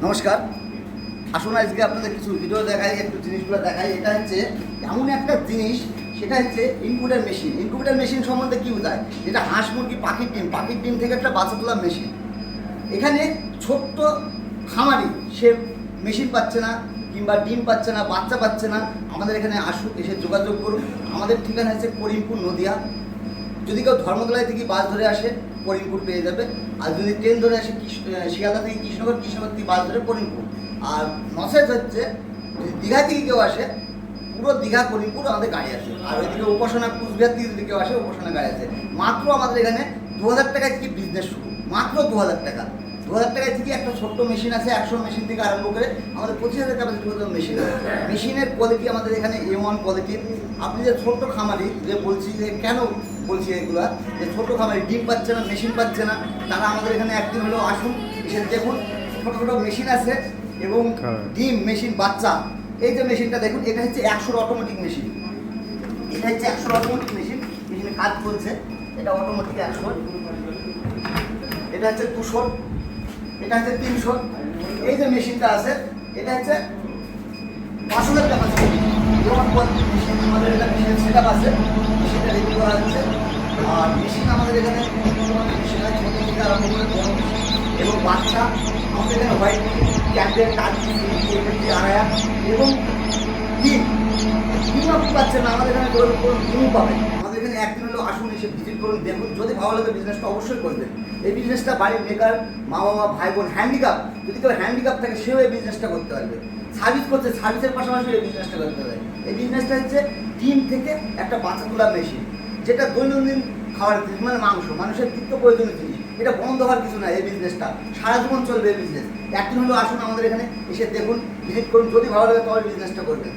নমস্কার। আসুন আজকে আপনাদের কিছু ভিডিও দেখাই, একটু জিনিসগুলো দেখাই। এটা হচ্ছে এমন একটা জিনিস, সেটা হচ্ছে ইনকিউবেটর মেশিন। ইনকিউবেটর মেশিন সম্বন্ধে কী বোঝায়? যেটা হাঁস মুরগি পাখির ডিম থেকে একটা বাচ্চা তোলা মেশিন। এখানে ছোট্ট খামারি সে মেশিন পাচ্ছে না, কিংবা ডিম পাচ্ছে না, বাচ্চা পাচ্ছে না, আমাদের এখানে আসুন, এসে যোগাযোগ করুন। আমাদের ঠিকানা হচ্ছে করিমপুর, নদিয়া। যদি কেউ ধর্মতলায় থেকে বাস ধরে আসে করিমপুর পেয়ে যাবে, আর যদি ট্রেন ধরে আসে শিয়ালদা থেকে কৃষ্ণনগর থেকে বাস ধরে করিমপুর। আর নসেজ হচ্ছে যদি দীঘা থেকে কেউ আসে, পুরো দীঘা করিমপুর আমাদের গাড়ি আছে। আর ওইদিকে উপাসনা কুচবিহার থেকে যদি কেউ আসে, উপাসনা গাড়ি আছে। মাত্র আমাদের এখানে 2000 টাকায় থেকে বিজনেস শুরু, মাত্র 2000 টাকা। 2000 টাকায় থেকে একটা ছোট্ট মেশিন আছে, 100 মেশিন থেকে আরম্ভ করে আমাদের 25,000 ক্যাপাসিটি পর্যন্ত মেশিন আছে। মেশিনের কোয়ালিটি আমাদের এখানে A1 কোয়ালিটির। আপনি যে ছোট্ট খামারি, যে বলছি যে কেন বলছি এগুলা, যে ছোটো খামারি ডিম পাচ্ছে না, মেশিন পাচ্ছে না, তারা আমাদের এখানে একদিন হলেও আসুন, এসে দেখুন। ছোটো ছোটো মেশিন আছে এবং ডিম, মেশিন, বাচ্চা। এই যে মেশিনটা দেখুন, এটা হচ্ছে 100 অটোমেটিক মেশিন। এটা হচ্ছে 100 অটোমেটিক মেশিন, মেশিনে কাজ চলছে। এটা অটোমেটিক 100, এটা হচ্ছে 200, এটা হচ্ছে 300। এই যে মেশিনটা আছে, এটা হচ্ছে 5,000 টাকা মেশিন। আমাদের এখানে মেশিনের সেট আপ আছে, মেশিনটা রেডি করা হচ্ছে। আর মেশিন আমাদের এখানে মেশিন হয় ছোটো থেকে আরম্ভ করে বড় মেশিন এবং বাচ্চা। আমাদের এখানে হোয়াইট ক্যাম্পের টার্কি, আড়ায়া এবং ডিম আপনি পাচ্ছেন না, আমাদের এখানে ডিমও পাবেন। আমাদের এখানে একদিন হলেও আসুন, এসে ভিজিট করুন, দেখুন। যদি ভালো লাগে বিজনেসটা অবশ্যই করবেন। এই বিজনেসটা বাড়ির বেকার মা বাবা, ভাই বোন, হ্যান্ডিক্যাপ, যদি কেউ হ্যান্ডিক্যাপ থাকে সেও এই বিজনেসটা করতে পারবে। সার্ভিস করছে, সার্ভিসের পাশাপাশি এই বিজনেসটা করতে হবে। এই বিজনেসটা হচ্ছে ডিম থেকে একটা বাচ্চা তোলা মেশিন, যেটা দৈনন্দিন খাওয়ার জিনিস, মানে মাংস, মানুষের নিত্য প্রয়োজনীয় জিনিস। এটা বন্ধ হওয়ার কিছু না, এই বিজনেসটা সারা জীবন চলবে। এই বিজনেস একদিন হলেও আসুন আমাদের এখানে, এসে দেখুন, ভিজিট করুন। যদি ভালো লাগে তবে বিজনেসটা করবেন।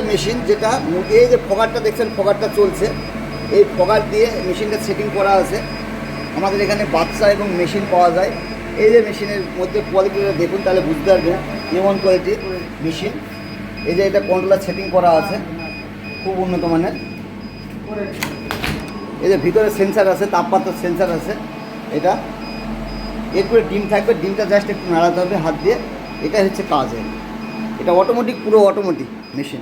মেশিন যেটা, এই যে ফগারটা দেখছেন, ফগারটা চলছে, এই ফগার দিয়ে মেশিনটা সেটিং করা আছে। আমাদের এখানে বাচ্চা এবং মেশিন পাওয়া যায়। এই যে মেশিনের মধ্যে কোয়ালিটিটা দেখুন, তাহলে বুঝতে পারবেন A1 কোয়ালিটির মেশিন। এই যে এটা কন্ট্রোলার সেটিং করা আছে, খুব উন্নত মানের। এই যে ভিতরে সেন্সার আছে, তাপমাত্রার সেন্সার আছে। এটা এরপরে ডিম থাকবে, ডিমটা জাস্ট একটু নাড়াতে হবে হাত দিয়ে। এটা হচ্ছে কাজ। এটা অটোমেটিক, পুরো অটোমেটিক মেশিন।